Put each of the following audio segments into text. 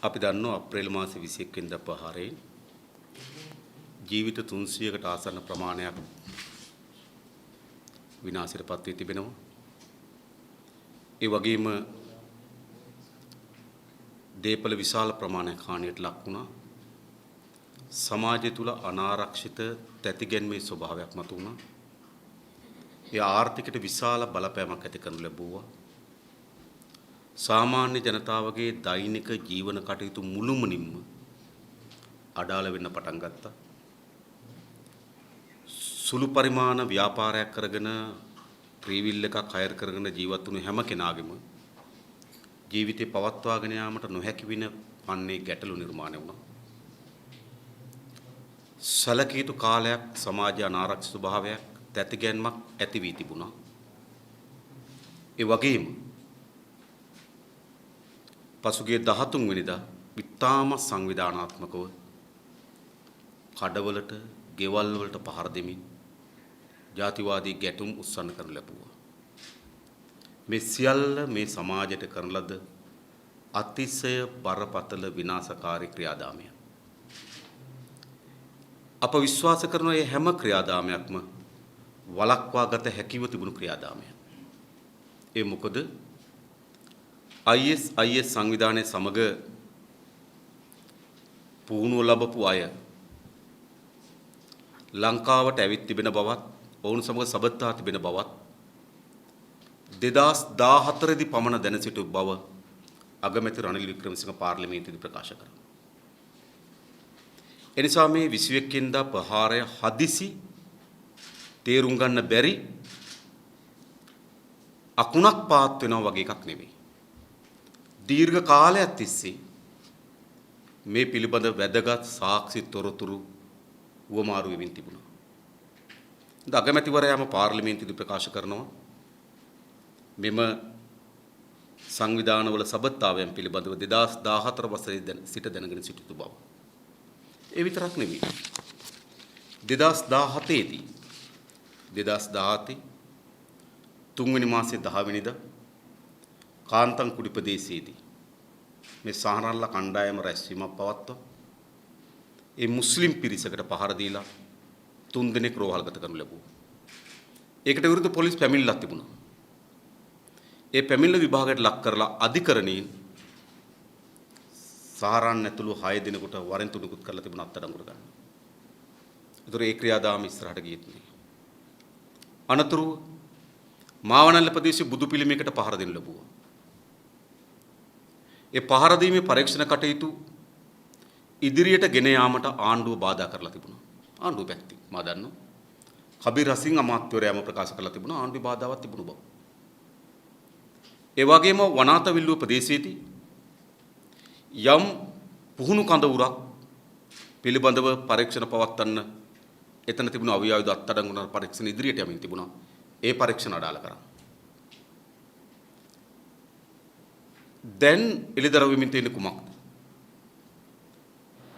අපි දන්නවා අප්‍රේල් මාසේ 21 වෙනිදා ප්‍රහාරයෙන් ජීවිත 300කට ආසන්න ප්‍රමාණයක් විනාශයටපත් වී තිබෙනවා. ඒ වගේම දේපල විශාල ප්‍රමාණයක් හානියට ලක් වුණා. සමාජය තුල අනාරක්ෂිත තැතිගැන්මේ ස්වභාවයක් මතුවුණා. ඒ ආර්ථිකයට විශාල බලපෑමක් ඇති කරනු ලැබුවා. සාමාන්‍ය ජනතාවගේ දෛනික ජීවන කටයුතු මුළුමනින්ම අඩාල වෙන්න පටන් ගත්තා. සුළු පරිමාණ ව්‍යාපාරයක් කරගෙන ත්‍රිවිල් එකක් හයර් කරගෙන ජීවත් වුණු හැම කෙනාගේම ජීවිතේ පවත්වාගෙන යාමට නොහැකි වෙන පන්නේ ගැටලු නිර්මාණය වුණා. සැලකිය යුතු කාලයක් සමාජ අනාරක්ෂිත ස්වභාවයක් තැතිගැන්මක් ඇති වී තිබුණා. ඒ වගේම පසුගිය 13 වෙනිදා විතාම සංවිධානාත්මකව කඩවලට, ගෙවල් වලට පහර දෙමින් ජාතිවාදී ගැටුම් උස්සන්න කරන ලැබුවා. මේ සියල්ල මේ සමාජයට කරන ලද අතිශය බරපතල විනාශකාරී ක්‍රියාදාමයක්. අප විශ්වාස කරන මේ හැම ක්‍රියාදාමයක්ම වළක්වා ගත හැකිව තිබුණු ක්‍රියාදාමයක්. ඒ මොකද IS සංවිධානයේ සමග පුහුණුව ලැබපු අය ලංකාවට ඇවිත් තිබෙන බවත් ඔවුන් සමග සබත්තා තිබෙන බවත් 2014 දී පමණ දැන සිටු බව අගමැති රනිල් වික්‍රමසිංහ පාර්ලිමේන්තුවේදී ප්‍රකාශ කරා. එනිසා මේ 21 වෙනිදා ප්‍රහාරය හදිසි තේරුම් ගන්න බැරි අකුණක් පාත් වෙනවා වගේ එකක් නෙවෙයි. දීර්ඝ කාලයක් තිස්සේ මේ පිළිබඳ වැදගත් සාක්ෂි තොරතුරු වමාරු වෙමින් තිබුණා. අගමැතිවරයාම පාර්ලිමේන්තුවේදී ප්‍රකාශ කරනවා මෙම සංවිධානවල සබත්තාවයන් පිළිබඳව 2014 වසරේ සිට දැනගෙන සිටිතු බව. ඒ විතරක් නෙවෙයි. 2017 දී 2017 තුන්වෙනි මාසේ 10 වෙනිදා කාන්තන් කුඩි ප්‍රදේශයේදී මේ සහරල්ලා කණ්ඩායම රැස්වීමක් පවත්වා ඒ මුස්ලිම් පිරිසකට පහර දීලා 3 දිනක් රෝහල්ගත කරනු ලැබුවා. ඒකට විරුද්ධ පොලිස් පැමිණිල්ලක් තිබුණා. ඒ පැමිණිල්ල විභාගයට ලක් කරලා අධිකරණයෙන් සහරන් ඇතුළු 6 දිනකට වරෙන් තුනකුත් කරලා තිබුණා අත්අඩංගුවට ගන්න. ඒතර ඒ ක්‍රියාදාම ඉස්සරහට ගියෙත් නෑ. අනතුරු මාවනල්ල ප්‍රදේශයේ බුදු පිළිමයකට පහර දෙන්න ලැබුවා. ඒ පහර දීමේ පරීක්ෂණ කටයුතු ඉදිරියට ගෙන යාමට ආණ්ඩුව බාධා කරලා තිබුණා. ආණ්ඩුව පැත්තෙන් මා දන්නවා. කබීර් හසින් අමාත්‍යවරයාම ප්‍රකාශ කරලා තිබුණා ආණ්ඩුවේ බාධාවක් තිබුණු බව. ඒ වගේම වනාතවිල්ලුව ප්‍රදේශයේදී යම් පුහුණු කඳවුරක් පිළිබඳව පරීක්ෂණ පවත්වන්න එතන තිබුණු අවියායුධ අත්අඩංගුන පරීක්ෂණ ඉදිරියට යමින් තිබුණා. ඒ පරීක්ෂණ අඩාල කරා. දැන් එළිදරව් වෙමින් තියෙන කුමක්ද?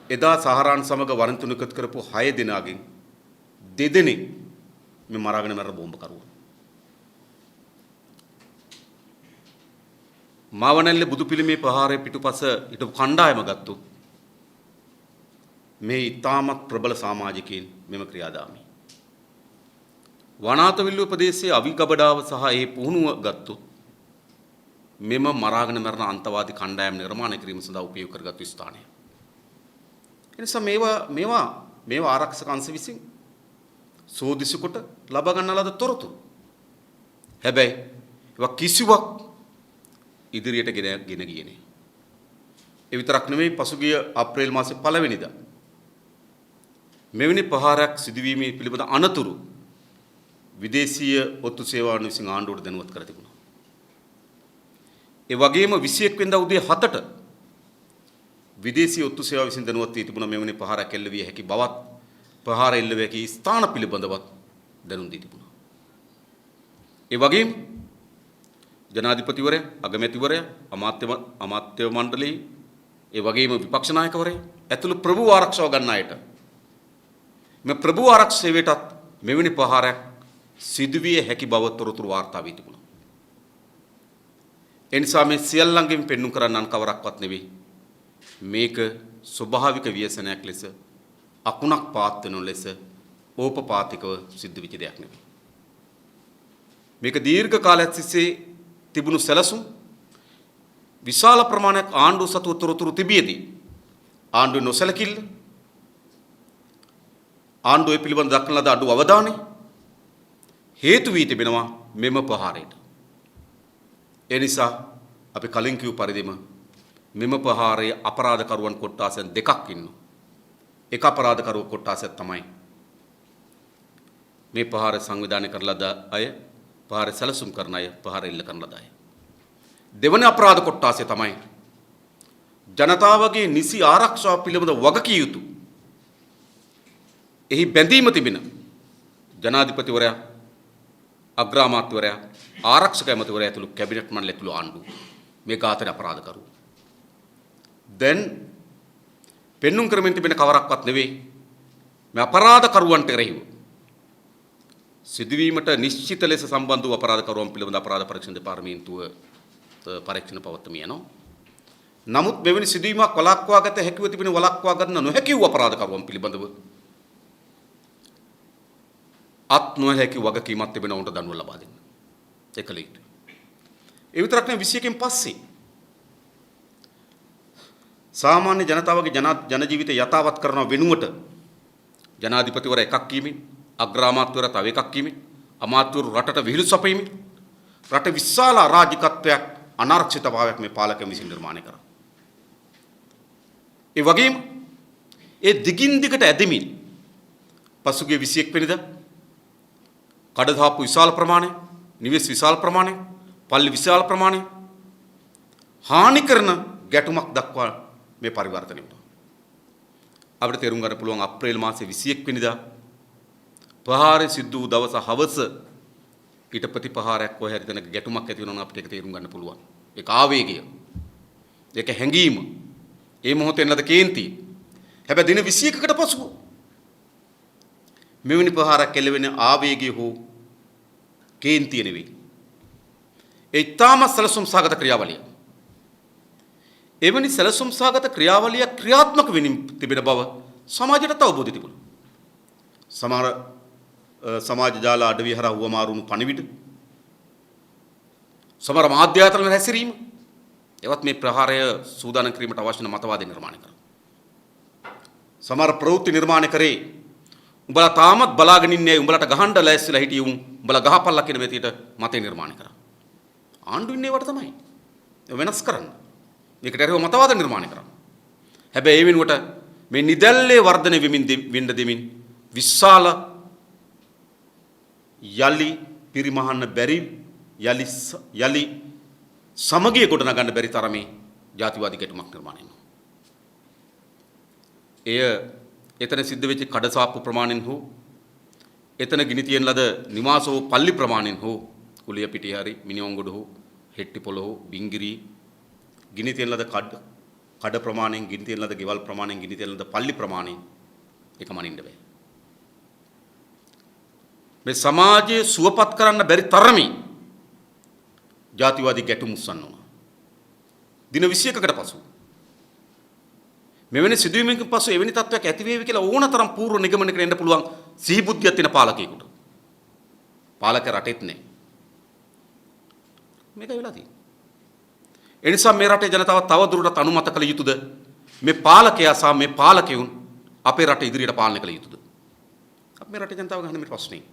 එදා සහරාන් සමග වරන් තුනකත් කරපු 6 දෙනාගෙන් 2 දෙනෙක් මේ මරාගෙන මරන බෝම්බ කරුවා. මාවනල්ලේ බුදු පිළිමේ ප්‍රහාරයේ පිටුපස හිටපු කණ්ඩායම ගත්තොත් මේ ඊටමත් ප්‍රබල සමාජිකයින් මෙම ක්‍රියාදාමයි. වනාතවිල්ලුව ප්‍රදේශයේ අවිගබඩාව සහ ඒ පුහුණුව ගත්තොත් මෙම මරාගෙන මරන අන්තවාදී කණ්ඩායම් නිර්මාණය කිරීම සඳහා උපයෝග කරගත්තු ස්ථානය. එනිසා මේවා ආරක්ෂක අංශ විසින් සෝදිසි කොට ලබා ගන්න ලද තොරතුරු. හැබැයි ඒවා කිසිවක් ඉදිරියට ගෙන ගියේ නෑ. ඒ විතරක් නෙමෙයි පසුගිය අප්‍රේල් මාසේ 1 වෙනිදා මෙවැනි ප්‍රහාරයක් සිදුවීමේ පිළිබඳ අනතුරු විදේශීය ඔත්තු සේවාවන් විසින් ආණ්ඩුවට දැනුවත් කර තිබුණා. ඒ වගේම 21 වෙනිදා උදේ 7ට විදේශීය ඔත්තු සේවාව විසින් දැනුවත් වී තිබුණා මෙවැනි ප්‍රහාරයක් එල්ල විය හැකි බවත් ප්‍රහාර එල්ල විය හැකි ස්ථාන පිළිබඳවත් දැනුම් දී තිබුණා. ඒ වගේම ජනාධිපතිවරයා, අගමැතිවරයා, අමාත්‍ය මණ්ඩලයේ ඒ වගේම විපක්ෂ නායකවරයා ඇතුළු ප්‍රභූ ආරක්ෂාව ගන්න අයට මේ ප්‍රභූ ආරක්ෂක සේවයටත් මෙවැනි ප්‍රහාරයක් සිදුවිය හැකි බව තොරතුරු වාර්තා වී තිබුණා. එනිසා මේ සියල්ලංගෙන් පෙන්වු කරන්නන් කවරක්වත් නෙවෙයි. මේක ස්වභාවික ව්‍යසනයක් ලෙස අකුණක් පාත් වෙන ලෙස ඕපපාතිකව සිද්ධ වෙච්ච දෙයක් නෙවෙයි. මේක දීර්ඝ කාලයක් තිස්සේ තිබුණු සැලසුම් විශාල ප්‍රමාණයක් ආණ්ඩුව සතු තොරතුරු තිබියදී ආණ්ඩුවේ නොසැලකිල්ල ආණ්ඩුවේ පිළිබඳ දක්වන ලද අඩු අවධානය හේතු වී තිබෙනවා මෙම ප්‍රහාරයට. ඒ නිසා අපි කලින් කියු පරිදිම මෙම ප්‍රහාරයේ අපරාධකරුවන් කොට්ටාසයන් දෙකක් ඉන්නවා. එක අපරාධකරුවෝ කොට්ටාසයක් තමයි මේ ප්‍රහාරය සංවිධානය කරලා ද අය, ප්‍රහාරය සැලසුම් කරන අය, ප්‍රහාරය ඉල්ල කරන ලද අය. දෙවන අපරාධ කොට්ටාසය තමයි ජනතාවගේ නිසි ආරක්ෂාව පිළිබඳ වගකිය යුතු එහි බැඳීම තිබෙන ජනාධිපතිවරයා, අග්‍රාමාත්‍යවරයා, ආරක්ෂක ඇමතිවරයා ඇතුළු කැබිනට් මණ්ඩලය ඇතුළු ආණ්ඩුව මේ ඝාතන අපරාධකරුවෝ. දැන් පෙන්눔 කරමින් තිබෙන කවරක්වත් නෙවෙයි මේ අපරාධකරුවන්ට එරෙහිව සිදුවීමට නිශ්චිත ලෙස සම්බන්ධ වූ අපරාධකරුවන් පිළිබඳ අපරාධ පරීක්ෂණ දෙපාර්තමේන්තුව පරීක්ෂණ පවත්වමින් යනවා. නමුත් මෙවැනි සිදුවීමක් වළක්වා ගත හැකිව තිබෙන වළක්වා ගන්න නොහැකි වූ අපරාධකරුවන් පිළිබඳව අත් නොහැකි වගකීමක් තිබෙන උන්ට දඬුවම් ලබා දෙන්න. ඒකල යුතුයි. ඒ විතරක් නෙවෙයි 21කින් පස්සේ සාමාන්‍ය ජනතාවගේ ජන ජීවිතය යථාවත් කරන වෙනුවට ජනාධිපතිවරයා එකක් කීමින්, අග්‍රාමාත්‍යවරයා තව එකක් කීමින්, අමාත්‍යවරු රටට විහිළු සපයමින් රට විශාල අරාජිකත්වයක්, අනාරක්ෂිතභාවයක් මේ පාලකයන් විසින් නිර්මාණය කරා. ඒ වගේම ඒ දිගින් දිගට ඇදෙමින් පසුගිය 21 වෙනිදා කඩදාප්පු විශාල ප්‍රමාණය, නිවෙස් විශාල ප්‍රමාණය, පල්ලි විශාල ප්‍රමාණය හානි කරන ගැටුමක් දක්වා මේ පරිවර්තනය වුණා. අපිට තේරුම් ගන්න පුළුවන් අප්‍රේල් මාසයේ 21 වෙනිදා ප්‍රහාරය සිද්ධ වූ දවස හවස ඊට ප්‍රතිපහාරයක් කොහේ හරි තැනක ගැටුමක් ඇති වෙනවා නම් අපිට ඒක තේරුම් ගන්න පුළුවන්. ඒක ආවේගය. ඒක හැඟීම. ඒ මොහොතේ නේද කේන්ති. හැබැයි දින 21කට පසුව මෙවැනි ප්‍රහාරයක් එළවෙන ආවේගය හෝ කේන්තිය නෙවෙයි. ඒ ඊටම සැලසුම් සහගත ක්‍රියාවලිය. එවැනි සැලසුම් සහගත ක්‍රියාවලිය ක්‍රියාත්මක වෙමින් තිබෙන බව සමාජයට අවබෝධ තිබුණා. සමහර සමාජ ජාල අඩවිය හරහා වමාරුණු පණිවිඩ, සමහර මාධ්‍ය ආයතන වල හැසිරීම, ඒවත් මේ ප්‍රහාරය සූදානම් කිරීමට අවශ්‍ය වන මතවාද නිර්මාණය කරා. සමහර ප්‍රවෘත්ති නිර්මාණය කරේ උඹලා තාමත් බලාගෙන ඉන්නේ උඹලට ගහන්න ලෑස්තිලා හිටියු උඹලා ගහපල්ලා කියන මෙතියට මතේ නිර්මාණය කරා. ආණ්ඩු ඉන්නේ වට තමයි. වෙනස් කරන්න. මේකට ඇරෙව මතවාද නිර්මාණය කරා. හැබැයි ඒ වෙනුවට මේ නිදැල්ලේ වර්ධනය වෙමින් වෙන්න දෙමින් විශාල යලි පිරිමහන්න බැරි යලි සමගිය ගොඩනගන්න බැරි තරමේ ජාතිවාදී ගැටුමක් නිර්මාණය වෙනවා. එය එතන සිද්ධ වෙච්ච කඩසාප්පු ප්‍රමාණයෙන් හෝ එතන ගිනි තියන ලද නිවාස හෝ පල්ලි ප්‍රමාණයෙන් හෝ කුලිය පිටිය හරි මිනිඔංගොඩ හෝ හෙට්ටිපොළ හෝ බිංගිරි ගිනි තියන ලද කඩ ප්‍රමාණයෙන්, ගිනි තියන ලද ගෙවල් ප්‍රමාණයෙන්, ගිනි තියන ලද පල්ලි ප්‍රමාණයෙන් ඒක මනින්න බෑ. මේ සමාජය සුවපත් කරන්න බැරි තරමේ ජාතිවාදී ගැටුම් උස්සන්න ඕන. දින 21කට පසු මෙවැනි සිදුවීමකින් පසු එවැනි තත්ත්වයක් ඇති වේවි කියලා ඕනතරම් පූර්ව නිගමනයකට එන්න පුළුවන් සිහිබුද්ධියක් තියෙන පාලකයෙකුට. පාලක රටෙත් නෑ. මේක වෙලා තියෙන්නේ. ඒ නිසා මේ රටේ ජනතාව තව දුරටත් අනුමත කළ යුතුද? මේ පාලකයා සහ මේ පාලකයන් අපේ රට ඉදිරියට පාලනය කළ යුතුද? අපි මේ රටේ ජනතාව ගන්න මේ ප්‍රශ්නේ.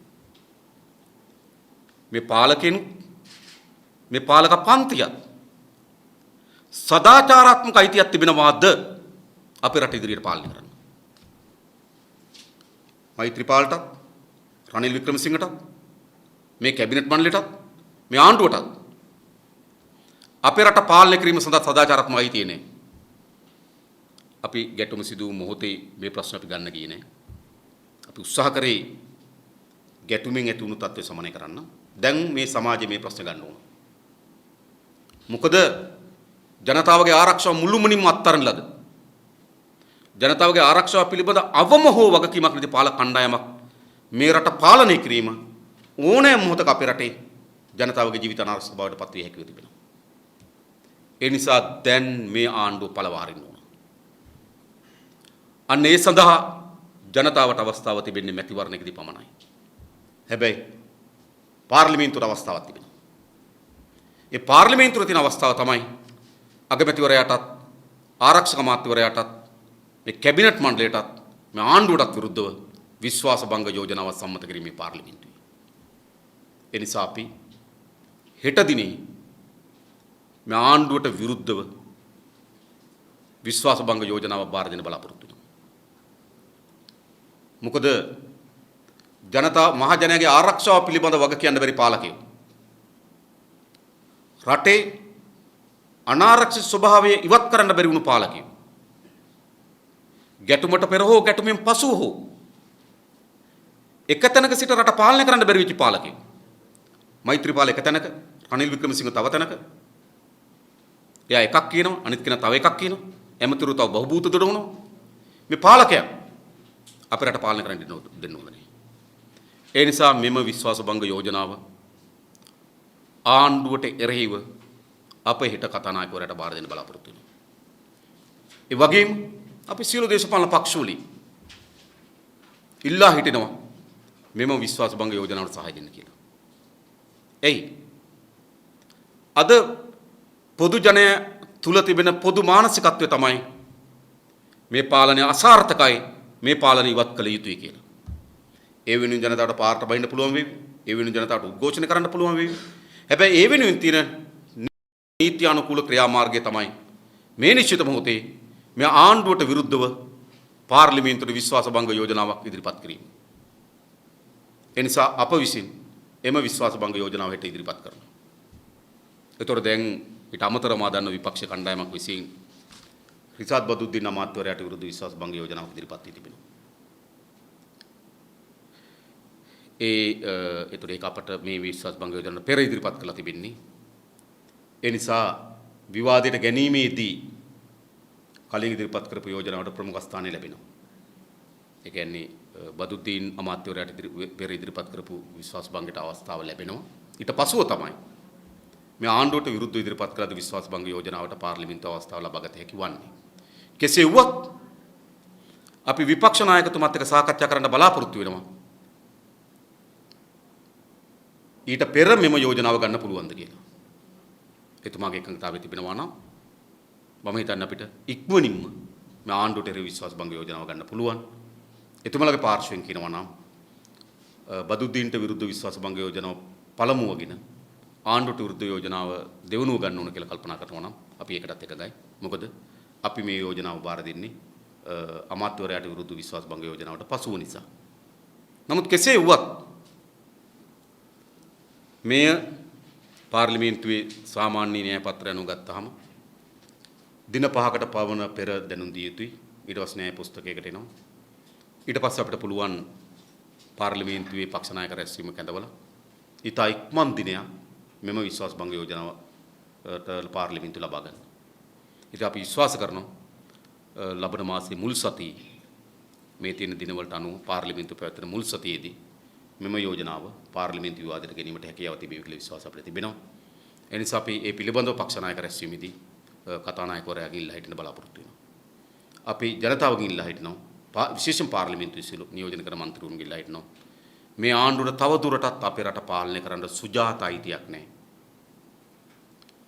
මේ පාලකෙන් මේ පාලක පන්තියත් සදාචාරාත්මක අයිතියක් තිබෙනවාද අපේ රට ඉදිරියට පාලනය කරන්න? මෛත්‍රීපාලටත්, රනිල් වික්‍රමසිංහටත්, මේ කැබිනට් මණ්ඩලයටත්, මේ ආණ්ඩුවටත් අපේ රට පාලනය කිරීම සඳහා සදාචාරාත්මක අයිතිය නැහැ. අපි ගැටුම සිදු වූ මොහොතේ මේ ප්‍රශ්න අපි ගන්න ගියේ නැහැ. අපි උත්සාහ කරේ ගැටුමින් ඇති වුණු තත්ත්වය සමනය කරන්න. දැන් මේ සමාජයේ මේ ප්‍රශ්න ගන්න ඕන. මොකද ජනතාවගේ ආරක්ෂාව මුළුමනින්ම අත්හරින ලද ජනතාවගේ ආරක්ෂාව පිළිබඳ අවම හෝ වගකීමක් නැති පාලක කණ්ඩායමක් මේ රට පාලනය කිරීම ඕනෑම මොහොතක අපේ රටේ ජනතාවගේ ජීවිත අනාරක්ෂිත බවට පත් විය හැකිව තිබෙනවා. ඒ නිසා දැන් මේ ආණ්ඩුව පළවා හරින්න ඕන. අන්න ඒ සඳහා ජනතාවට අවස්ථාව තිබෙන්නේ මැතිවරණයකදී පමණයි. හැබැයි පාර්ලිමේන්තුවට අවස්ථාවක් තිබෙනවා. ඒ පාර්ලිමේන්තුවේ තියෙන අවස්ථාව තමයි අගමැතිවරයාටත් ආරක්ෂක අමාත්‍යවරයාටත් මේ කැබිනට් මණ්ඩලයටත් මේ ආණ්ඩුවටත් විරුද්ධව විශ්වාස භංග යෝජනාවක් සම්මත කිරීමේ පාර්ලිමේන්තුවේ. ඒ නිසා අපි හෙට දිනේ මේ ආණ්ඩුවට විරුද්ධව විශ්වාස භංග යෝජනාවක් බාර දෙන්න බලාපොරොත්තු වෙනවා. මොකද මහ ජනයාගේ ආරක්ෂාව පිළිබඳ වග කියන්න බැරි පාලකයෝ රටේ අනාරක්ෂිත ස්වභාවය ඉවත් කරන්න බැරි වුණු පාලකයෝ ගැටුමට පෙර හෝ ගැටුමෙන් පසුව හෝ එක තැනක සිට රට පාලනය කරන්න බැරි වෙච්ච පාලකයෝ මෛත්‍රීපාල එක තැනක රනිල් වික්‍රමසිංහ තව තැනක එයා එකක් කියනවා අනිත් කෙනා තව එකක් කියනවා ඇමතිවරු තව බහූබූත දොඩවනවා මේ පාලකයා අපේ රට පාලනය කරන්න දෙන්න ඕනේ. ඒ නිසා මෙම විශ්වාස භංග යෝජනාව ආණ්ඩුවට එරෙහිව අප හෙට කතානායකවරයාට බාර දෙන්න බලාපොරොත්තු වෙනවා. ඒ වගේම අපි සියලු දේශපාලන පක්ෂවලින් ඉල්ලා හිටිනවා මෙම විශ්වාස භංග යෝජනාවට සහාය දෙන්න කියලා. එයි අද පොදු ජනය තුල තිබෙන පොදු මානසිකත්වය තමයි මේ පාලනය අසාර්ථකයි මේ පාලනය ඉවත් කළ යුතුයි කියලා. ඒ වෙනුවෙන් ජනතාවට පාරට බහින්න පුළුවන් වේවි. ඒ වෙනුවෙන් ජනතාවට උද්ඝෝෂණය කරන්න පුළුවන් වේවි. හැබැයි ඒ වෙනුවෙන් තියෙන නීති අනුකූල ක්‍රියාමාර්ගය තමයි මේ නිශ්චිත මොහොතේ මේ ආණ්ඩුවට විරුද්ධව පාර්ලිමේන්තුවේ විශ්වාස භංග යෝජනාවක් ඉදිරිපත් කිරීම. ඒ නිසා අප විසින් එම විශ්වාස භංග යෝජනාව හෙට ඉදිරිපත් කරනවා. ඒතකොට දැන් ඊට අමතරව මා දන්න විපක්ෂ කණ්ඩායමක් විසින් රිසාඩ් බදුද්දීන් අමාත්‍යවරයාට විරුද්ධ විශ්වාස භංග යෝජනාවක් ඉදිරිපත් වී තිබෙනවා. ඒතකොට ඒක අපට මේ විශ්වාස භංග යෝජනාව පෙර ඉදිරිපත් කළා තිබෙන්නේ. ඒ නිසා විවාදයට ගැනීමේදී කලින් ඉදිරිපත් කරපු යෝජනාවට ප්‍රමුඛ ස්ථානය ලැබෙනවා. ඒ කියන්නේ බදුද්දීන් අමාත්‍යවරයාට පෙර ඉදිරිපත් කරපු විශ්වාස භංගයට අවස්ථාව ලැබෙනවා. ඊට පසුව තමයි මේ ආණ්ඩුවට විරුද්ධව ඉදිරිපත් කළ විශ්වාස භංග යෝජනාවට පාර්ලිමේන්තුව අවස්ථාව ලබා ගත හැකි වන්නේ. කෙසේ වුවත් අපි විපක්ෂ නායකතුමාත් එක්ක සාකච්ඡා කරන්න බලාපොරොත්තු වෙනවා. ඊට පෙර මෙම යෝජනාව ගන්න පුළුවන්ද කියලා. එතුමාගේ එකඟතාවය තිබෙනවා නම් මම හිතන්නේ අපිට ඉක්මනින්ම මේ ආණ්ඩුවට එරෙහි විශ්වාස භංග යෝජනාව ගන්න පුළුවන්. එතුමාලගේ පාර්ශ්වයෙන් කියනවා නම් බදුද්දීන්ට විරුද්ධ විශ්වාස භංග යෝජනාව පළමුවගෙන ආණ්ඩුවට විරුද්ධ යෝජනාව දෙවනුව ගන්න ඕන කියලා කල්පනා කරනවා නම් අපි ඒකටත් එකගයි. මොකද අපි මේ යෝජනාව බාර දෙන්නේ අමාත්‍යවරයාට විරුද්ධ විශ්වාස භංග යෝජනාවට පසුව නිසා. නමුත් කෙසේ වුවත් මෙය පාර්ලිමේන්තුවේ සාමාන්‍ය න්‍යාය පත්‍රය අනුව ගත්තාම දින 5කට පවන පෙර දැනුම් දිය යුතුයි. ඊට පස්සේ න්‍යාය පුස්තකයකට එනවා. ඊට පස්සේ අපිට පුළුවන් පාර්ලිමේන්තුවේ පක්ෂ නායක රැස්වීම කැඳවලා ඉතා ඉක්මන් දිනයක් මෙම විශ්වාස භංග යෝජනාවට පාර්ලිමේන්තුව ලබා ගන්න. ඉතින් අපි විශ්වාස කරනවා ලබන මාසයේ මුල් සතියේ මේ තියෙන දිනවලට අනුව පාර්ලිමේන්තුව පැවැත්වෙන මුල් සතියේදී මෙම යෝජනාව පාර්ලිමේන්තු විවාදයට ගැනීමට හැකියාව තිබේ කියලා විශ්වාස අපිට තිබෙනවා. ඒ නිසා අපි මේ පිළිබඳව පක්ෂ නායක රැස්වීමේදී කතානායකවරයාගෙන් ඉල්ලා හිටින්න බලාපොරොත්තු වෙනවා. අපි ජනතාවගෙන් ඉල්ලා හිටිනවා විශේෂයෙන් පාර්ලිමේන්තුවේ සියලු නියෝජන කරන මන්ත්‍රීවරුන්ගෙන් ඉල්ලා හිටිනවා මේ ආණ්ඩුවට තව දුරටත් අපේ රට පාලනය කරන්න සුජාත අයිතියක් නැහැ.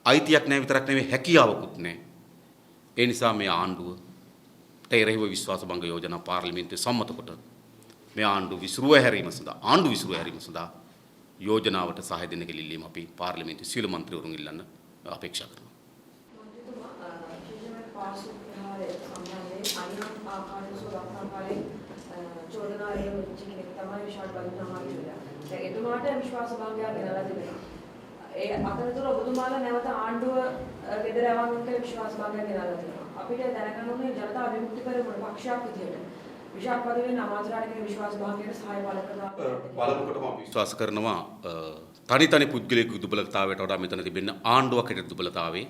අයිතියක් නැහැ විතරක් නෙවෙයි හැකියාවකුත් නැහැ. ඒ නිසා මේ ආණ්ඩුවට එරෙහිව විශ්වාස භංග යෝජනා පාර්ලිමේන්තුවේ සම්මත කොට මේ ආණ්ඩුව විසිරුව හැරීම සඳහා යෝජනාවට සහාය දෙන්න කියලා ඉල්ලීම අපි පාර්ලිමේන්තුවේ සියලු මන්ත්‍රීවරුන් ඉල්ලන්න අපේක්ෂා කරනවා. එතුමාට විශ්වාස භංගයක් ගෙනලා තිබෙනවා. ඒ අතරතුර ඔබතුමාලා නැවත ආණ්ඩුව ගෙදර යවන්න කියලා විශ්වාස භංගයක් ගෙනලා තිබෙනවා. අපිට දැනගන්න ඕනේ ජනතා විමුක්ති පෙරමුණ පක්ෂයක් විදියට විශාඛපතිවෙන් අමාත්‍යවරයාගේ විශ්වාස භංගයට සහාය පළමුවටම අපි විශ්වාස කරනවා තනි පුද්ගලික දුබලතාවයට වඩා මෙතන තිබෙන ආණ්ඩුවක් හිට දුබලතාවේ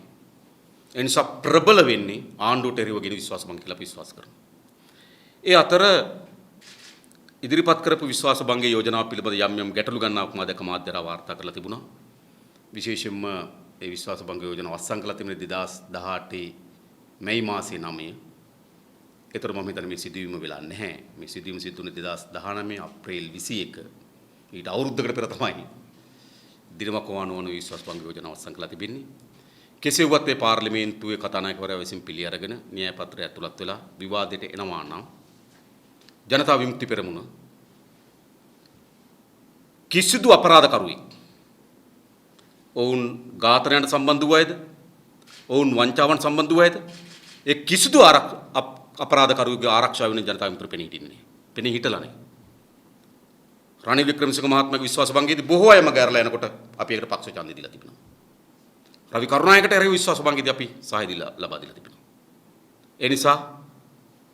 ඒ නිසා ප්‍රබල වෙන්නේ ආණ්ඩුවට එරෙහිව ගෙන විශ්වාස භංග කියලා අපි විශ්වාස කරනවා. ඒ අතර ඉදිරිපත් කරපු විශ්වාස භංග යෝජනාව පිළිබඳ යම් ගැටලු ගණනාවක් මා දැක මාධ්‍යරා වාර්තා කරලා තිබුණා. විශේෂයෙන්ම ඒ විශ්වාස භංග යෝජනාව අත්සන් කළ තිබෙන 2018 මැයි මාසයේ 9. ඒතර මම හිතන්නේ මේ සිදුවීම වෙලා නැහැ. මේ සිදුවීම සිදු වුණේ 2019 අප්‍රේල් 21. ඊට අවුරුද්දකට පෙර තමයි දිනමකවානුවන විශ්වාස භංග යෝජනාව අවසන් කළා තිබෙන්නේ. කෙසේ වුවත් මේ පාර්ලිමේන්තුවේ කතානායකවරයා විසින් පිළි අරගෙන න්‍යාය පත්‍රය ඇතුළත් වෙලා විවාදයට එනවා නම් ජනතා විමුක්ති පෙරමුණ කිසිදු අපරාධකරුවෙක් ඔවුන් ඝාතනයට සම්බන්ධ වූ අයද ඔවුන් වංචාවට සම්බන්ධ වූ අයද ඒ කිසිදු අපරාධකරුවෙකුගේ ආරක්ෂාව වෙන ජනතා විමුක්තිය පෙනී හිටින්නේ. පෙනී හිටලා නැහැ. රනිල් වික්‍රමසිංහ මහත්මයාගේ විශ්වාස භංගයේදී බොහෝ අයම ගැරලා යනකොට අපි ඒකට පක්ෂ ඡන්දය දීලා තිබෙනවා. රවි කරුණායකට එරෙහි විශ්වාස භංගයේදී අපි සහාය ලබා දීලා තිබෙනවා. ඒ නිසා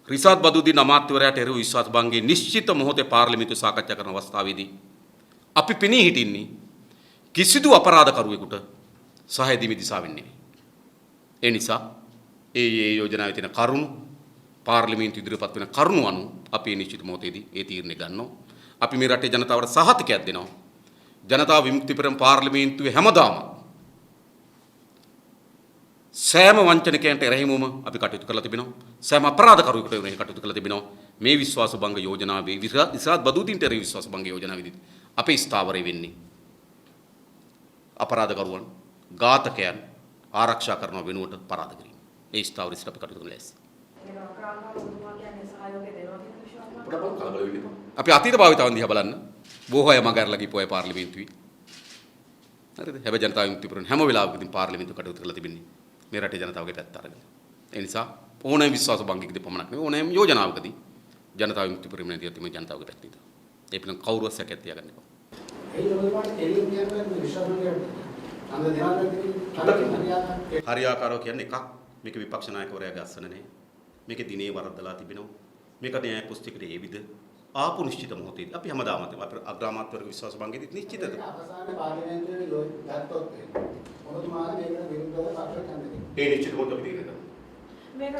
රිසාඩ් බදුද්දීන් අමාත්‍යවරයාට එරෙහි විශ්වාස භංගයේ නිශ්චිත මොහොතේ පාර්ලිමේන්තුවේ සාකච්ඡා කරන අවස්ථාවේදී අපි පෙනී හිටින්නේ කිසිදු අපරාධකරුවෙකුට සහාය දීමේ දිශාවෙන් නෙවෙයි. ඒ නිසා ඒ යෝජනාවේ තියෙන කරුණු පාර්ලිමේන්තුව ඉදිරිපත් වෙන කරුණු අනුව අපි නිශ්චිත මොහොතේදී ඒ තීරණය ගන්නවා. අපි මේ රටේ ජනතාවට සහතිකයක් දෙනවා. ජනතා විමුක්ති පෙරමුණ පාර්ලිමේන්තුවේ හැමදාම සෑම වංචනිකයන්ට එරෙහිවම අපි කටයුතු කරලා තිබෙනවා. සෑම අපරාධකරුවෙකුට එරෙහි කටයුතු කරලා තිබෙනවා. මේ විශ්වාස භංග යෝජනාවේ රිසාඩ් බදුද්දීන්ට එරෙහි විශ්වාස භංග යෝජනාවේදී අපේ ස්ථාවරය වෙන්නේ අපරාධකරුවන් ඝාතකයන් ආරක්ෂා කරන වෙනුවට පරාද කිරීම. ඒ ස්ථාවරයට අපි කටයුතු කරලා ඇස්. අපි අතීත භාවිතාවන් දිහා බලන්න බොහෝ අය මගහැරලා ගිහපු අය පාර්ලිමේන්තුවේ. හරිද? හැබැයි ජනතා විමුක්ති පෙරමුණ හැම වෙලාවකදීම පාර්ලිමේන්තුව කටයුතු කරලා තිබෙන්නේ මේ රටේ ජනතාවගේ පැත්ත අරගෙන. ඒ නිසා ඕනෑම විශ්වාස භංගයකදී පමණක් නෙවෙයි ඕනෑම යෝජනාවකදී ජනතා විමුක්ති පෙරමුණ දිහා තමයි ජනතාවගේ පැත්ත ඉඳලා. ඒ පිළිබඳ කවුරුවත් සැකයක් තියාගන්න එපා. හරියාකාරව කියන්නේ එකක් මේක විපක්ෂ නායකවරයාගේ අසන නේ. මේක දිනේ වරද්දලා තිබෙනවා. මේක න්‍යාය පුස්තකයේ ඒවිද ආපු නිශ්චිත මොහොතේදී අපි හැමදාම අපේ අග්‍රාමාත්‍යවරගේ විශ්වාස භංගයේදී නිශ්චිතද අවසානයේ පාර්ලිමේන්තුවේ ගත්තොත් මොනතුමාලා මේකට විරුද්ධව පක්ෂ ඡන්දෙ. ඒ නිශ්චිත මොහොත අපි තීරණය කරනවා. මේක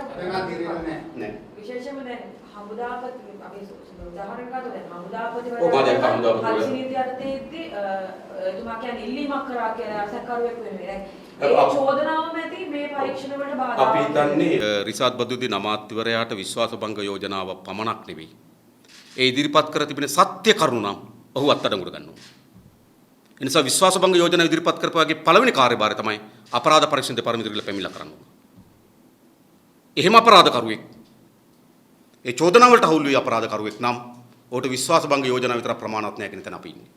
නෑ. විශේෂයෙන්ම දැන් හමුදාපති අපි උදාහරණ ගත්තොත් දැන් හමුදාපති ඔව් මාදේ හමුදාපති පරිශීලනයේදී එතුමා කියන්නේ ඉල්ලීමක් කරා කියලා සැකරුවෙක් වෙනුවෙන් ඒ චෝදනාවම ඇති මේ පරීක්ෂණ වලට බාධා අපි හිතන්නේ රිසාඩ් බදුද්දීන් අමාත්‍යවරයාට විශ්වාස භංග යෝජනාව පමණක් නෙවෙයි. ඒ ඉදිරිපත් කර තිබෙන සත්‍ය කරුණු නම් ඔහු අත්අඩංගුවට ගන්නවා. ඒ නිසා විශ්වාස භංග යෝජනාව ඉදිරිපත් කරපුවාගේ පළවෙනි කාර්යභාරය තමයි අපරාධ පරීක්ෂණ දෙපාර්තමේන්තුවට පැමිණිලා කරන්න ඕන. එහෙම අපරාධකරුවෙක් ඒ චෝදනාව වලට අහුල් වී අපරාධකරුවෙක් නම් ඔහුට විශ්වාස භංග යෝජනාව විතර ප්‍රමාණවත් නැහැ කියන තැන අපි ඉන්නේ.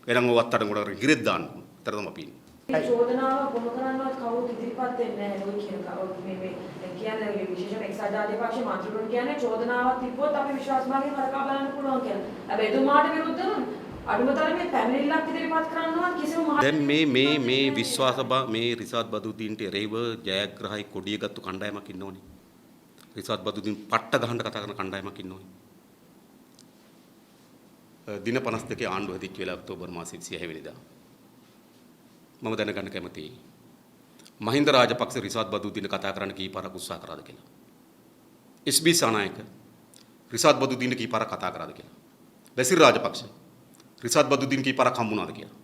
එනම් ඔහු අත්අඩංගුවට ගිරෙත් දාන්න ඕන. ඒතර තමයි අපි ඉන්නේ. මේ චෝදනාව කොහොම කරන්නවත් කවුරුත් ඉදිරිපත් වෙන්නේ නැහැ නෝ කියන කවුරුත් මේ කියන්නේ විශේෂයෙන්ම එක්සත් ජාතික පක්ෂයේ මන්ත්‍රීවරුන් කියන්නේ චෝදනාවක් තිබ්බොත් අපි විශ්වාස භංගයෙන් කරකා බලන්න පුළුවන් කියලා. හැබැයි එතුමාට විරුද්ධව අඩුමතරමේ පැමිණිල්ලක් ඉදිරිපත් කරන්නවත් කිසිම දැන් මේ විශ්වාස මේ රිසාඩ් බදුද්දීන්ට එරෙහිව ජයග්‍රහයි කොඩිය ගත්තු කණ්ඩායමක් ඉන්නෝනේ. රිසාඩ් බදුද්දීන් පට්ට ගහන්න කතා කරන කණ්ඩායමක් ඉන්නෝනේ. දින 52 ආණ්ඩුව හැදිච්ච වෙලාව ඔක්තෝබර් මාසයේ 26 වෙනිදා. මම දැනගන්න කැමතියි. මහින්ද රාජපක්ෂ රිසාඩ් බදුද්දීන් කතා කරන්න කී පාරක් උත්සාහ කරාද කියලා. SB සනායක රිසාඩ් බදුද්දීන් කී පාරක් කතා කරාද කියලා. බැසිල් රාජපක්ෂ රිසාඩ් බදුද්දීන් කී පාරක් හම්බුණාද කියලා.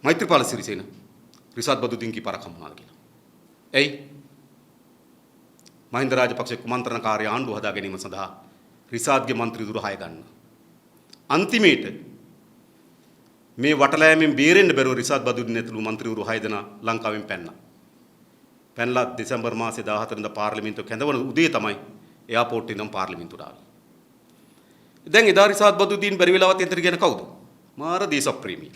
මෛත්‍රීපාල සිරිසේන රිසාඩ් බදුද්දීන් කී පාරක් හම්බුණාද කියලා. එයි මහින්ද රාජපක්ෂ කුමන්ත්‍රණකාරී ආණ්ඩුව හදා ගැනීම සඳහා රිසාඩ්ගේ മന്ത്രി දුර 6 ගන්න. අන්තිමේට මේ වටලෑමෙන් බේරෙන්න බැරුව රිසාඩ් බදුද්දීන් ඇතුළු മന്ത്രിවරු 6 දෙනා ලංකාවෙන් පැන්නා. පැනලා දෙසැම්බර් මාසේ 14 වෙනිදා පාර්ලිමේන්තුව කැඳවන උදේ තමයි එයාපෝට් එකෙන් පාර්ලිමේන්තුවට ආවේ. දැන් එදා රිසාඩ් බදුද්දීන් බැරි වෙලාවත් එතන කියන කවුද? මාර දේශප්‍රේමී.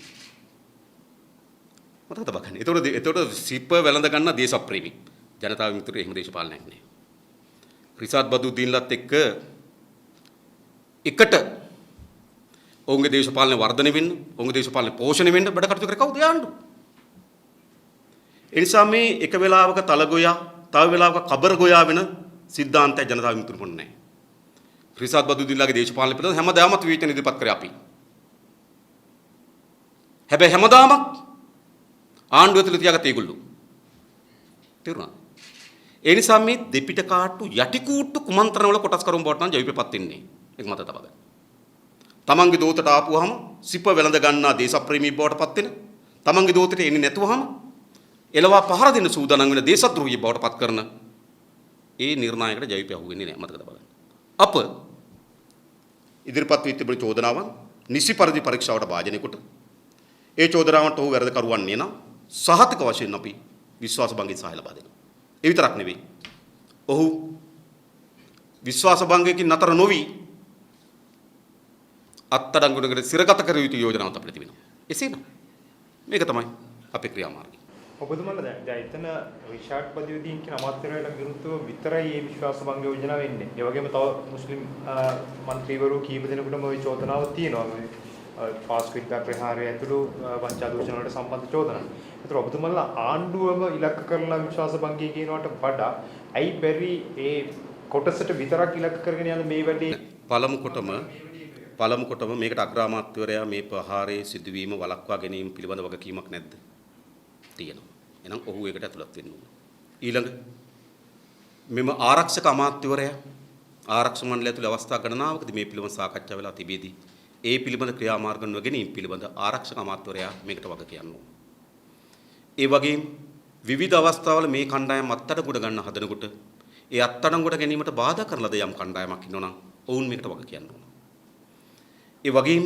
මතක තබගන්න. ඒතකොට සිප්ප වැළඳ ගන්න දේශප්‍රේමී. ජනතාව විමුක්තියට එහෙම දේශපාලනයක් නෑ. රිසාඩ් බදුද්දීන්ලත් එක්ක එකට ඔවුන්ගේ දේශපාලන වර්ධනය වෙන්න, ඔවුන්ගේ දේශපාලන පෝෂණය වෙන්න බඩ කටයුතු කරේ කවුද? ආණ්ඩුව. ඒ නිසා මේ එක වෙලාවක තලගොයා, තව වෙලාවක කබර ගොයා වෙන සිද්ධාන්තය ජනතාව විමුක්තියට පොන්නේ නැහැ. රිසාඩ් බදුද්දීන්ලාගේ දේශපාලන පිළිබඳව හැමදාමත් විවේචන ඉදිරිපත් කරේ අපි. හැබැයි හැමදාම ආණ්ඩුව තුළ තියාගත්ත ඒගොල්ලෝ. තේරුණා? ඒ නිසා මේ දෙපිට කාට්ටු යටි කූට්ටු කුමන්ත්‍රණ වල කොටස් කරුම් බවට නම් ජවිපෙපත් වෙන්නේ. ඒක මත තබගන්න. තමන්ගේ දෝතට ආපුවාම සිප වෙළඳ ගන්නා දේශප්‍රේමී බවට පත් වෙන, තමන්ගේ දෝතට එන්නේ නැතුවම එලවා පහර දෙන්න සූදානම් වෙන දේශද්‍රෝහී බවට පත් කරන ඒ නිර්ණායකට ජවිපය අහුවෙන්නේ නැහැ මතක තබා ගන්න. අප ඉදිරිපත් වී තිබෙන චෝදනාවන් නිසි පරිදි පරීක්ෂාවට භාජනය කොට ඒ චෝදනාවන්ට ඔහු වැරදිකරු වන්නේ නම් සහතික වශයෙන් අපි විශ්වාස භංගයේ සහාය ලබා දෙනවා. ඒ විතරක් නෙවෙයි. ඔහු විශ්වාස භංගයකින් නතර නොවි අත්අඩංගුවකට සිරගත කර යුතු යෝජනාවක් අපිට තිබෙනවා. එසේනම් මේක තමයි අපේ ක්‍රියාමාර්ගය. ඔබතුමාලා දැන් එතන රිෂාඩ් බදියුදීන් කියන අමාත්‍යවරයාට විරුද්ධව විතරයි මේ විශ්වාස භංග යෝජනාව එන්නේ. ඒ වගේම තව මුස්ලිම් മന്ത്രിවරු කීප දෙනෙකුටම ওই චෝදනාව තියෙනවා. මේ පාස්කීට් ප්‍රහාරය ඇතුළු වංචා දූෂණ වලට සම්බන්ධ චෝදනා. ඒතර ඔබතුමාලා ආණ්ඩුවම ඉලක්ක කරලා විශ්වාස භංගය කියනවට වඩා ඇයි බැරි ඒ කොටසට විතරක් ඉලක්ක කරගෙන යන මේ වැඩේ පළමු කොටම මේකට අග්‍රාමාත්‍යවරයා මේ ප්‍රහාරයේ සිදුවීම වළක්වා ගැනීම පිළිබඳ වගකීමක් නැද්ද? තියෙනවා. එහෙනම් ඔහු ඒකට ඇතුළත් වෙන්න ඕන. ඊළඟ මෙම ආරක්ෂක අමාත්‍යවරයා ආරක්ෂක මණ්ඩලය ඇතුළේ අවස්ථා ගණනාවකදී මේ පිළිබඳ සාකච්ඡා වෙලා තිබෙදී ඒ පිළිබඳ ක්‍රියාමාර්ග නොගැනීම පිළිබඳ ආරක්ෂක අමාත්‍යවරයා මේකට වග කියන්න ඕන. ඒ වගේම විවිධ අවස්ථාවල මේ කණ්ඩායම් අත්අඩංගුවට ගන්න හදනකොට ඒ අත්අඩංගුවට ගැනීමට බාධා කරන ලද යම් කණ්ඩායමක් ඉන්නවනම් ඔවුන් මේකට වග කියන්න ඕන. ඒ වගේම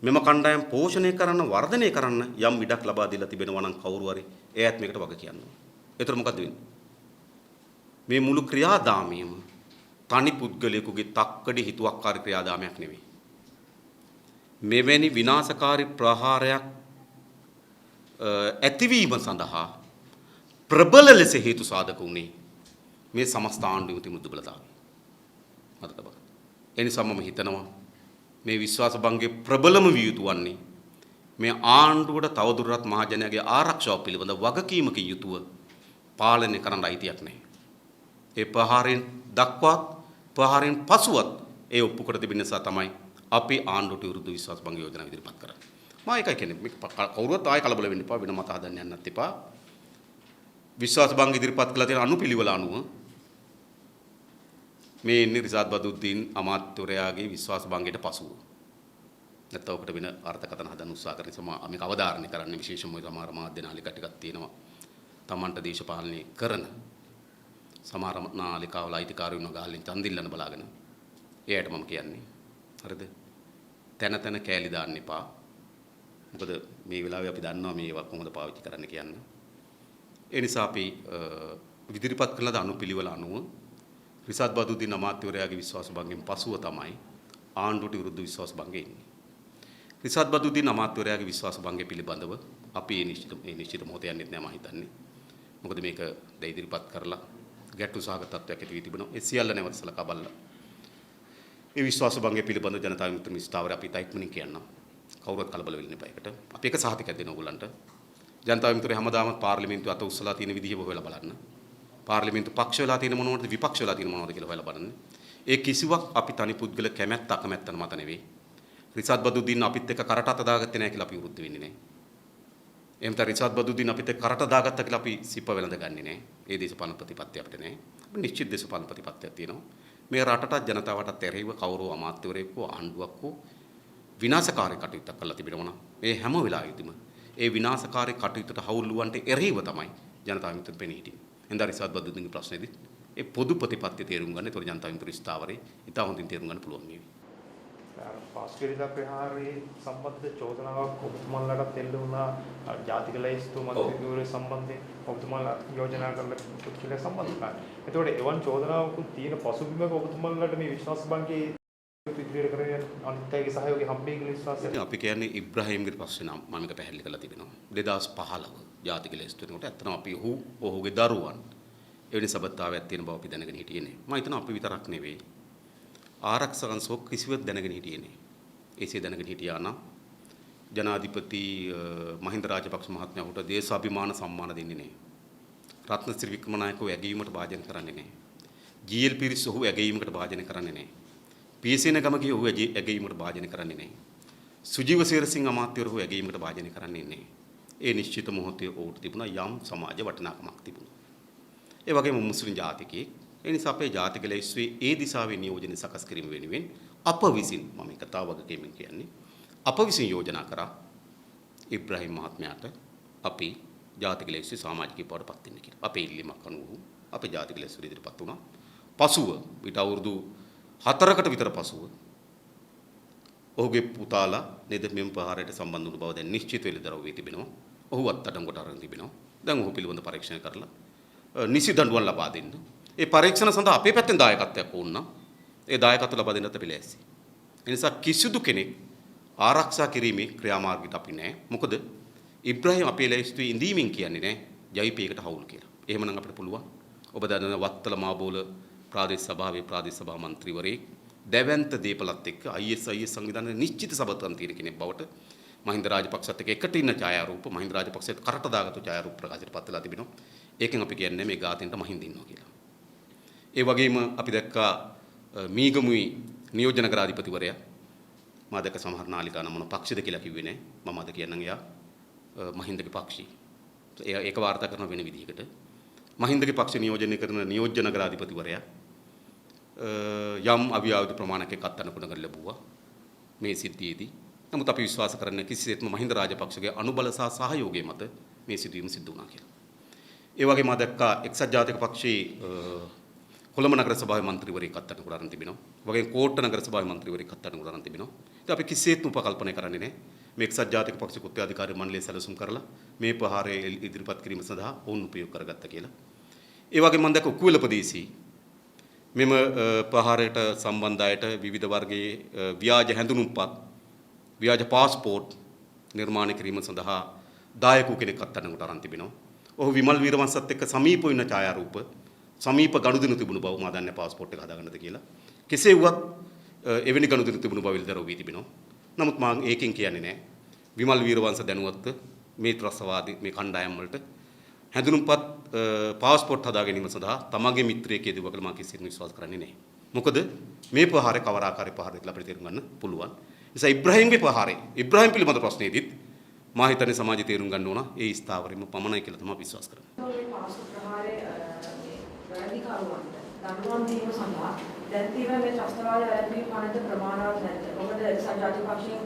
මෙම කණ්ඩායම් පෝෂණය කරන්න වර්ධනය කරන්න යම් ඉඩක් ලබා දීලා තිබෙනවා නම් කවුරු හරි එයත් මේකට වග කියන්න ඕන. ඒතර මොකද්ද වෙන්නේ? මේ මුළු ක්‍රියාදාමයම තනි පුද්ගලයෙකුගේ තක්කඩි හිතුවක්කාරී ක්‍රියාදාමයක් නෙවෙයි. මෙවැනි විනාශකාරී ප්‍රහාරයක් ඇතිවීම සඳහා ප්‍රබල ලෙස හේතු සාධක වුණේ මේ සමස්ත ආණ්ඩුවේ තිබුණු දුබලතාවය. මතක තබා. ඒ නිසා මම හිතනවා මේ විශ්වාස භංගයේ ප්‍රබලම විය යුතු වන්නේ මේ ආණ්ඩුවට තවදුරටත් මහජනයාගේ ආරක්ෂාව පිළිබඳ වගකීමකින් යුතුව පාලනය කරන්න අයිතියක් නැහැ. ඒ ප්‍රහාරයෙන් දක්වා ප්‍රහාරයෙන් පසුවත් ඒ ඔප්පු කර තිබෙන නිසා තමයි අපි ආණ්ඩුවට විරුද්ධ විශ්වාස භංග යෝජනා ඉදිරිපත් කරන්නේ. මම ඒකයි කියන්නේ මේක කවුරුවත් ආයෙ කලබල වෙන්න එපා, වෙන මත හදන්න යන්නත් එපා. විශ්වාස භංග ඉදිරිපත් කළ තියෙන අනුපිළිවෙල අනුව මේ ඉන්නේ රිසාඩ් බදුද්දීන් අමාත්‍යවරයාගේ විශ්වාස භංගයට පසුව. නැත්නම් ඔකට වෙන අර්ථකථන හදන්න උත්සාහ කරන නිසා මේක අවධාරණය කරන්න විශේෂම ඔය සමහර මාධ්‍ය නාලිකා ටිකක් තියෙනවා. Tamanට දේශපාලනය කරන සමහර නාලිකාවල අයිතිකාරයෝ ගහලින් ඡන්දිල්ලන බලාගෙන. එයාට මම කියන්නේ හරිද? තන තන කෑලි දාන්න එපා. මොකද මේ වෙලාවේ අපි දන්නවා මේවා කොහොමද පාවිච්චි කරන්න කියන්න. ඒ නිසා අපි ඉදිරිපත් කළ අනුපිළිවෙල අනුව රිසාඩ් බදුද්දීන් අමාත්‍යවරයාගේ විශ්වාස භංගයෙන් පසුව තමයි ආණ්ඩුවට විරුද්ධ විශ්වාස භංගය එන්නේ. රිසාඩ් බදුද්දීන් අමාත්‍යවරයාගේ විශ්වාස භංගය පිළිබඳව අපි මේ නිශ්චිත මොහොතේ යන්නේ නැහැ මම හිතන්නේ. මොකද මේක දැන් ඉදිරිපත් කරලා ගැටළු සහගත තත්ත්වයක් ඇති වී තිබෙනවා. ඒ සියල්ල නැවත සලකා බලලා මේ විශ්වාස භංගය පිළිබඳව ජනතා විමුක්ති මිනිස්ථාවර අපි ඉක්මනින් කියන්නම්. කවුරුත් කලබල වෙන්න එපා ඒකට. අපි එක සහතිකයක් දෙන්න ඕගොල්ලන්ට. ජනතා විමුක්තිය හැමදාම පාර්ලිමේන්තුව අත උස්සලා තියෙන විදිහ හොයලා බලන්න. පාර්ලිමේන්තු පක්ෂ වෙලා තියෙන මොනවද විපක්ෂ වෙලා තියෙන මොනවද කියලා හොයලා බලන්න. ඒ කිසිවක් අපි තනි පුද්ගල කැමැත්ත අකමැත්ත මත නෙවෙයි. රිසාඩ් බදුද්දීන් අපිත් එක්ක කරට අත දාගත්තේ නැහැ කියලා අපි විරුද්ධ වෙන්නේ නැහැ. එහෙම තමයි රිසාඩ් බදුද්දීන් අපිත් එක්ක කරට දාගත්තා කියලා අපි සිප වෙලඳ ගන්නෙ නැහැ. ඒ දේශපාලන ප්‍රතිපත්තිය අපිට නැහැ. අපි නිශ්චිත දේශපාලන ප්‍රතිපත්තියක් තියෙනවා. මේ රටට ජනතාවටත් එරෙහිව කවුරු අමාත්‍යවරයෙක්ව ආණ්ඩුවක්ව විනාශකාරී කටයුත්තක් කරලා තිබෙනවා නම් මේ හැම වෙලාවෙදිම ඒ විනාශකාරී කටයුත්තට හවුල්ලුවන්ට එරෙහිව තමයි ජනතා විමුක්තිය පෙනී හිටින්නේ. එන්දා රිසාඩ් බදුද්දීන්ගේ ප්‍රශ්නේදී ඒ පොදු ප්‍රතිපත්තිය තේරුම් ගන්න. ඒතකොට ජනතා විමුක්ති ස්ථාවරේ ඉතා හොඳින් තේරුම් ගන්න පුළුවන් වේවි. පාස්කීට් ප්‍රහාරයේ සම්බන්ධ චෝදනාවක් ඔබතුමාලට එල්ල වුණා ජාතික ලැයිස්තු මන්ත්‍රීවරු සම්බන්ධයෙන් ඔබතුමාලා යෝජනා කරලා පුත්කල සම්බන්ධයි. ඒතකොට එවන් චෝදනාවකුත් තියෙන පසුබිමක ඔබතුමාලට මේ විශ්වාස භංගයේ ඉදිරියට කරගෙන අනිත්‍යයේ සහයෝගය හම්බෙයි කියලා විශ්වාසය. අපි කියන්නේ ඉබ්‍රහීම්ගේ ප්‍රශ්නේ නම් මම මේක පැහැදිලි කරලා තිබෙනවා. 2015 ජාතික ලැයිස්තු වෙනකොට ඇත්තටම අපි ඔහුගේ දරුවන් එවැනි සබත්තාවයක් තියෙන බව අපි දැනගෙන හිටියේ නේ. මම හිතනවා අපි විතරක් නෙවෙයි ආරක්ෂකන් සොක් කිසිවෙක් දැනගෙන හිටියේ නේ. ඒසේ දැනගෙන හිටියා නම් ජනාධිපති මහින්ද රාජපක්ෂ මහත්මයාට දේශාභිමාන සම්මාන දෙන්නේ නැහැ. රත්නසිරි වික්‍රමනායකව ඇගීමට භාජනය කරන්නේ නැහැ. ජී.එල්. පිරිස් ඔහු ඇගීමකට භාජනය කරන්නේ නැහැ. පී.එස්.එන ගමගේ ඔහු ඇගීමකට භාජනය කරන්නේ නැහැ. සුජීව සේරසිංහ අමාත්‍යවරු ඔහු ඇගීමකට භාජනය කරන්නේ නැහැ. ඒ නිශ්චිත මොහොතේ ඔහුට තිබුණා යම් සමාජ වටිනාකමක් තිබුණා. ඒ වගේම මුස්ලිම් ජාතිකයෙක්. ඒ නිසා අපේ ජාතික ලැයිස්තුවේ ඒ දිශාවේ නියෝජන සකස් කිරීම වෙනුවෙන් අප විසින් මම එක තව වගකීමෙන් කියන්නේ අප විසින් යෝජනා කරා ඉබ්‍රහීම් මහත්මයාට අපි ජාතික ලැයිස්තුවේ සමාජිකයෙක් බවට පත් වෙන්න කියලා. අපේ ඉල්ලීමක් අනුව අපේ ජාතික ලැයිස්තුවේ ඉදිරිපත් වුණා. පසුව ඊට අවුරුදු 4කට විතර පසුව ඔහුගේ පුතාලා නේද මෙම ප්‍රහාරයට සම්බන්ධ වුණු බව දැන් නිශ්චිත වෙලා දරව වී තිබෙනවා. ඔහු අත්අඩංගුවට අරන් තිබෙනවා. දැන් ඔහු පිළිබඳ පරීක්ෂණ කරලා නිසි දඬුවම් ලබා දෙන්න. ඒ පරීක්ෂණ සඳහා අපේ පැත්තෙන් දායකත්වයක් ඕන නම් ඒ දායකත්ව ලබා දෙන්නත් අපි ලෑස්ති. ඒ නිසා කිසිදු කෙනෙක් ආරක්ෂා කිරීමේ ක්‍රියාමාර්ගයට අපි නැහැ. මොකද ඉබ්‍රාහිම් අපේ ලැයිස්තුවේ ඉඳීමින් කියන්නේ නැහැ ජවිපේකට හවුල් කියලා. එහෙමනම් අපිට පුළුවන් ඔබ දන්න වත්තල මාබෝල ප්‍රාදේශ සභාවේ ප්‍රාදේශ සභා මන්ත්‍රීවරයෙක් දැවැන්ත දීපලත් එක්ක ISIS සංවිධානයේ නිශ්චිත සබතන් තියෙන කෙනෙක් බවට මහින්ද රාජපක්ෂත් එක්ක එකට ඉන්න ඡායාරූප මහින්ද රාජපක්ෂත් කරට දාගත්තු ඡායාරූප ප්‍රකාශයට පත් වෙලා තිබෙනවා. ඒකෙන් අපි කියන්නේ මේ ගාතෙන්ට මහින්ද ඉන්නවා කියලා. ඒ වගේම අපි දැක්කා මීගමුයි නියෝජන නගරාධිපතිවරයා මා දැක්ක සමහර නාලිකා නම් මොන පක්ෂද කියලා කිව්වේ නෑ. මම අද කියන්නම් එයා මහින්දගේ පක්ෂී. ඒක වාර්තා කරන වෙන විදිහකට මහින්දගේ පක්ෂ නියෝජනය කරන නියෝජ්‍ය නගරාධිපතිවරයා යම් අවියාවද ප්‍රමාණයක් අත්අඩංගුවට ගන්න ලැබුවා මේ සිද්ධියේදී. නමුත් අපි විශ්වාස කරන්නේ කිසිසේත්ම මහින්ද රාජපක්ෂගේ අනුබල සහ සහයෝගය මත මේ සිදුවීම සිදු වුණා කියලා. ඒ වගේම මා දැක්කා එක්සත් ජාතික පක්ෂයේ කොළඹ නගර සභාවේ මන්ත්‍රීවරයෙක් අත්අඩංගුවට අරන් තිබෙනවා. වගේම කෝට්ට නගර සභාවේ මන්ත්‍රීවරයෙක් අත්අඩංගුවට අරන් තිබෙනවා. ඉතින් අපි කිසිසේත්ම උපකල්පනය කරන්නේ නැහැ. මේ එක්සත් ජාතික පක්ෂ කෘත්‍යාධිකාරී මණ්ඩලය සැලසුම් කරලා මේ ප්‍රහාරය ඉදිරිපත් කිරීම සඳහා ඔවුන් උපයෝග කරගත්තා කියලා. ඒ වගේම මම දැක්ක උකුවල ප්‍රදේශී මෙම ප්‍රහාරයට සම්බන්ධ අයට විවිධ වර්ගයේ ව්‍යාජ හැඳුනුම්පත් ව්‍යාජ පාස්පෝර්ට් නිර්මාණය කිරීම සඳහා දායකු කෙනෙක් අත්අඩංගුවට අරන් තිබෙනවා. ඔහු විමල් වීරවංශත් එක්ක සමීපව ඉන්න ඡායාරූප සමීප ගනුදෙනු තිබුණු බව මා දන්නේ පාස්පෝර්ට් එක හදාගන්නද කියලා. කෙසේ වුවත් එවැනි ගනුදෙනු තිබුණු බව විතරව වී තිබෙනවා. නමුත් මම ඒකෙන් කියන්නේ නැහැ. විමල් වීරවංශ දැනුවත්ව මේ ත්‍රස්තවාදී මේ කණ්ඩායම් වලට හැඳුනුම්පත් පාස්පෝර්ට් හදා ගැනීම සඳහා තමන්ගේ මිත්‍රයෙක් යදුවා කියලා මම කිසිසේත් විශ්වාස කරන්නේ නැහැ. මොකද මේ ප්‍රහාරය කවර ආකාරයේ ප්‍රහාරයද කියලා අපිට තේරුම් ගන්න පුළුවන්. නිසා ඉබ්‍රාහිම්ගේ ප්‍රහාරය ඉබ්‍රාහිම් පිළිබඳ ප්‍රශ්නේදීත් මා හිතන්නේ සමාජය තේරුම් ගන්න ඕන ඒ ස්ථාවරෙම පමණයි කියලා තමයි විශ්වාස කරන්නේ. මේ පාස්පෝර්ට් ප්‍රහාරය වැරදිකරුවන්ට දඬුවම් දීම සඳහා දැන් තියෙන මේ ත්‍රස්තවාදී වැළැක්වීම් පනත ප්‍රමාණවත් නැද්ද? මොකද එක්සත් ජාතික පක්ෂයෙන්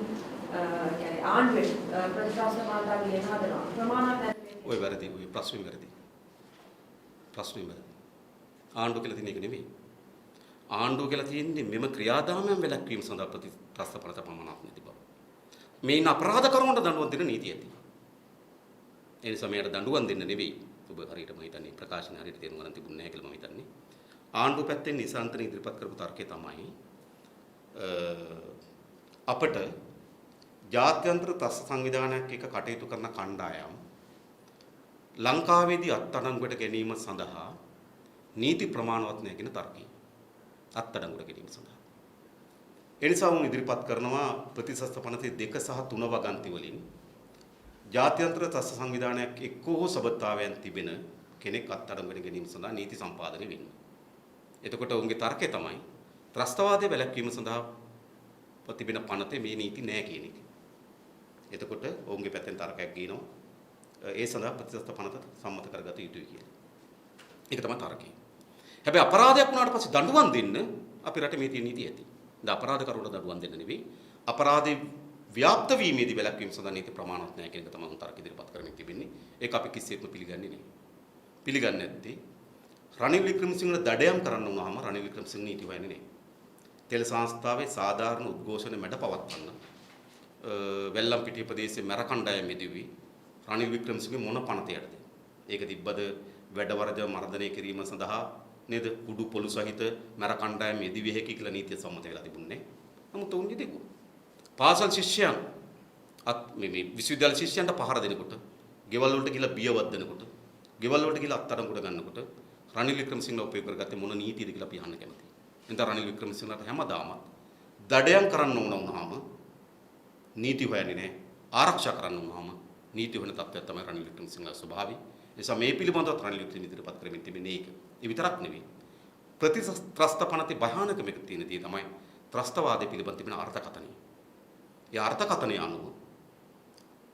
කියන්නේ ආණ්ඩුවේ ප්‍රතිශාසන මාර්ගය ගෙන හදනවා. ප්‍රමාණවත් නැද්ද? ඔය වැරදි ඔය ප්‍රශ්නේ වැරදි. ප්‍රශ්නේ වැරදි. ආණ්ඩුව කියලා තියෙන එක නෙමෙයි. ආණ්ඩුව කියලා තියෙන්නේ මෙම ක්‍රියාදාමයන් වැළැක්වීම සඳහා ප්‍රතිශාසන පනත ප්‍රමාණවත් නැති බව. මේන අපරාධකරුවන්ට දඬුවම් දෙන්න නීතිය ඇති. ඒ නිසා මෙයට දඬුවම් දෙන්න නෙවෙයි. ඔබ හරියට මම හිතන්නේ ප්‍රකාශන හරියට තේරුම් ගන්න තිබුණේ නැහැ කියලා මම හිතන්නේ. ආණ්ඩුව පැත්තෙන් නිසාන්තන ඉදිරිපත් කරපු තර්කය තමයි අපට ජාත්‍යන්තර ත්‍රස්ත සංවිධානයක් එක කටයුතු කරන කණ්ඩායම් ලංකාවේදී අත්අඩංගුවට ගැනීම සඳහා නීති ප්‍රමාණවත් නැහැ කියන තර්කය. අත්අඩංගුවට ගැනීම සඳහා. ඒ නිසා උන් ඉදිරිපත් කරනවා ප්‍රතිශස්ත පනතේ 2 සහ 3 වගන්ති වලින් ජාත්‍යන්තර ත්‍රස්ත සංවිධානයක් එක්ක හෝ සබත්තාවයන් තිබෙන කෙනෙක් අත්අඩංගුවට ගැනීම සඳහා නීති සම්පාදනය වෙන්න. එතකොට උන්ගේ තර්කය තමයි ත්‍රස්තවාදයේ වැළැක්වීම සඳහා තිබෙන පනතේ මේ නීති නැහැ කියන එක. එතකොට ඔවුන්ගේ පැත්තෙන් තර්කයක් ගේනවා. ඒ සඳහා ප්‍රතිශස්ත පනත සම්මත කරගත යුතුයි කියලා. ඒක තමයි තර්කය. හැබැයි අපරාධයක් වුණාට පස්සේ දඬුවම් දෙන්න අපේ රටේ මේ තියෙන නීතිය ඇති. ද අපරාධකරුවට දඬුවම් දෙන්න නෙවෙයි අපරාධේ ව්‍යාප්ත වීමේදී වැළැක්වීම සඳහා නීති ප්‍රමාණවත් නැහැ කියන එක තමයි උන් තර්ක ඉදිරිපත් කරමින් තිබෙන්නේ. ඒක අපි කිසිසේත්ම පිළිගන්නේ නැහැ. පිළිගන්නේ නැත්තේ රනිල් වික්‍රමසිංහට දඩයම් කරන්න වුණාම රනිල් වික්‍රමසිංහ නීති හොයන්නේ නැහැ. තෙල් සංස්ථාවේ සාධාරණ උද්ඝෝෂණ මැඩ පවත්වන්න වෙල්ලම්පිටිය ප්‍රදේශයේ මැර කණ්ඩායම් මෙදුවි රනිල් වික්‍රමසිංහ මොන පනතයටද? ඒක තිබ්බද වැඩවරජ මර්ධනය කිරීම සඳහා නේද කුඩු පොළු සහිත මැර කණ්ඩායම් යෙදිවිය හැකි කියලා නීතිය සම්මත වෙලා තිබුණේ. නමුත් උන් දෙකෝ පාසල් ශිෂ්‍යයන් මේ විශ්වවිද්‍යාල ශිෂ්‍යයන්ට පහර දෙනකොට, ගෙවල් වලට ගිහලා බිය වද්දනකොට, ගෙවල් වලට ගිහලා අත්අඩංගුවට ගන්නකොට රනිල් වික්‍රමසිංහ උපයෝග කරගත්තේ මොන නීතියද කියලා අපි අහන්න කැමතියි. එතන රනිල් වික්‍රමසිංහට හැමදාම දඩයම් කරන්න වුණාම නීති හොයන්නේ නැහැ. ආරක්ෂා කරන්න වුණාම නීති හොයන තත්ත්වයක් තමයි රනිල් වික්‍රමසිංහගේ ස්වභාවය. ඒ නිසා මේ පිළිබඳව රනිල් වික්‍රමසිංහ ඉදිරිපත් කරමින් තිබෙන්නේ ඒක. ඒ විතරක් නෙවෙයි. ප්‍රතිත්‍රස්ත පනතේ භයානකම එක තියෙන දේ තමයි ත්‍රස්තවාදයේ පිළිබඳ තිබෙන අර්ථකථනය. ඒ අර්ථකථනය අනුව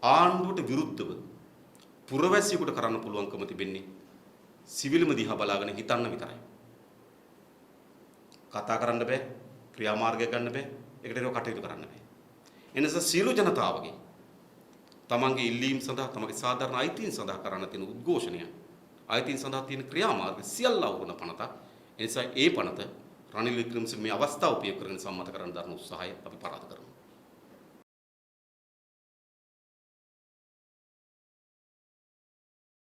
ආණ්ඩුවට විරුද්ධව පුරවැසියෙකුට කරන්න පුළුවන්කම තිබෙන්නේ සිවිල්ම දිහා බලාගෙන හිතන්න විතරයි. කතා කරන්න බෑ, ක්‍රියාමාර්ගය ගන්න බෑ, ඒකට ඒව කටයුතු කරන්න බෑ. එනිසා සියලු ජනතාවගේ තමන්ගේ ඉල්ලීම් සඳහා තමන්ගේ සාධාරණ අයිතීන් සඳහා කරන්න තියෙන උද්ඝෝෂණය අයිතීන් සඳහා තියෙන ක්‍රියාමාර්ග සියල්ල අවුරුණ පනතක්. ඒ නිසා ඒ පනත රනිල් වික්‍රමසිංහ මේ අවස්ථාව උපයෝග කරගෙන සම්මත කරන්න දරන උත්සාහය අපි පරාද කරනවා.